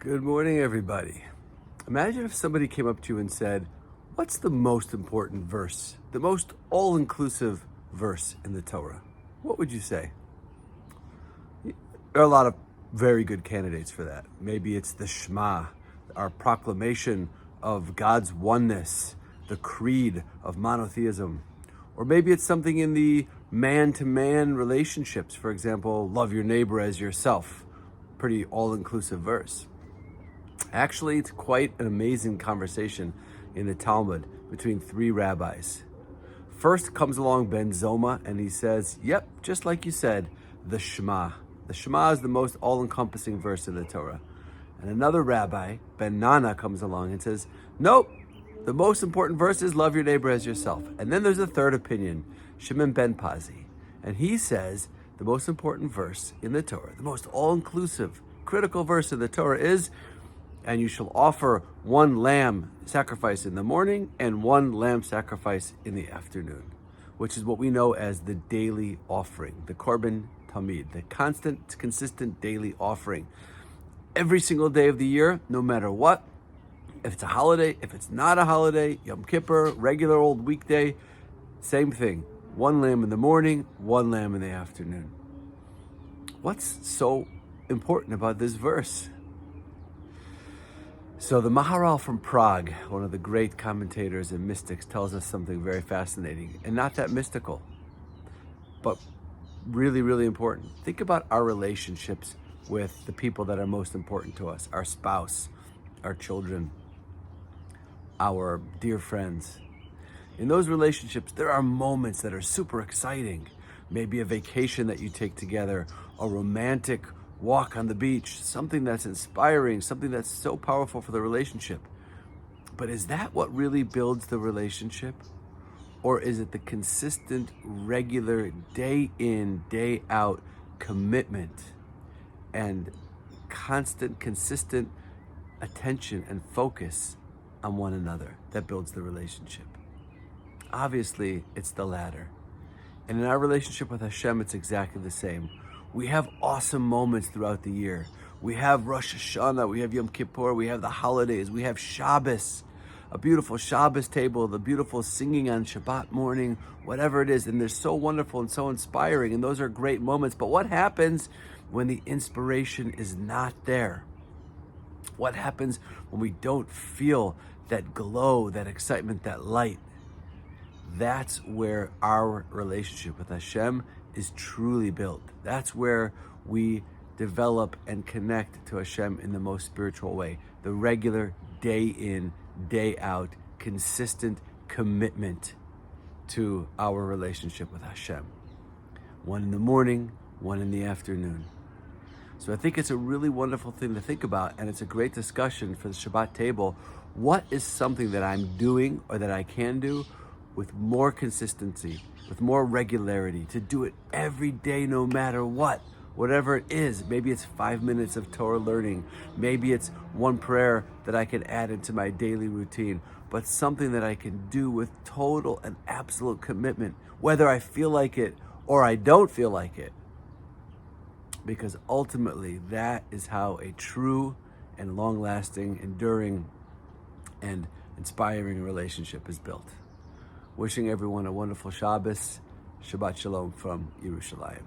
Good morning, everybody. Imagine if somebody came up to you and said, what's the most important verse, the most all-inclusive verse in the Torah? What would you say? There are a lot of very good candidates for that. Maybe it's the Shema, our proclamation of God's oneness, the creed of monotheism. Or maybe it's something in the man-to-man relationships. For example, love your neighbor as yourself. Pretty all-inclusive verse. Actually, it's quite an amazing conversation in the Talmud between three rabbis. First comes along Ben Zoma and he says, yep, just like you said, the Shema. The Shema is the most all-encompassing verse in the Torah. And another rabbi, Ben Nana, comes along and says, nope, the most important verse is love your neighbor as yourself. And then there's a third opinion, Shimon Ben Pazi. And he says the most important verse in the Torah, the most all-inclusive, critical verse in the Torah is, and you shall offer one lamb sacrifice in the morning and one lamb sacrifice in the afternoon, which is what we know as the daily offering, the Korban Tamid, the constant, consistent daily offering. Every single day of the year, no matter what, if it's a holiday, if it's not a holiday, Yom Kippur, regular old weekday, same thing. One lamb in the morning, one lamb in the afternoon. What's so important about this verse? So the Maharal from Prague, one of the great commentators and mystics, tells us something very fascinating and not that mystical, but really, really important. Think about our relationships with the people that are most important to us, our spouse, our children, our dear friends. In those relationships, there are moments that are super exciting. Maybe a vacation that you take together, a romantic walk on the beach, something that's inspiring, something that's so powerful for the relationship. But is that what really builds the relationship? Or is it the consistent, regular, day in, day out commitment and constant, consistent attention and focus on one another that builds the relationship? Obviously, it's the latter. And in our relationship with Hashem, it's exactly the same. We have awesome moments throughout the year. We have Rosh Hashanah, we have Yom Kippur, we have the holidays, we have Shabbos, a beautiful Shabbos table, the beautiful singing on Shabbat morning, whatever it is. And they're so wonderful and so inspiring, and those are great moments. But what happens when the inspiration is not there? What happens when we don't feel that glow, that excitement, that light? That's where our relationship with Hashem is truly built. That's where we develop and connect to Hashem in the most spiritual way. The regular, day in, day out, consistent commitment to our relationship with Hashem. One in the morning, one in the afternoon. So I think it's a really wonderful thing to think about, and it's a great discussion for the Shabbat table. What is something that I'm doing or that I can do with more consistency, with more regularity, to do it every day no matter what, whatever it is? Maybe it's 5 minutes of Torah learning. Maybe it's one prayer that I can add into my daily routine, but something that I can do with total and absolute commitment, whether I feel like it or I don't feel like it. Because ultimately, that is how a true and long-lasting, enduring, and inspiring relationship is built. Wishing everyone a wonderful Shabbos. Shabbat Shalom from Yerushalayim.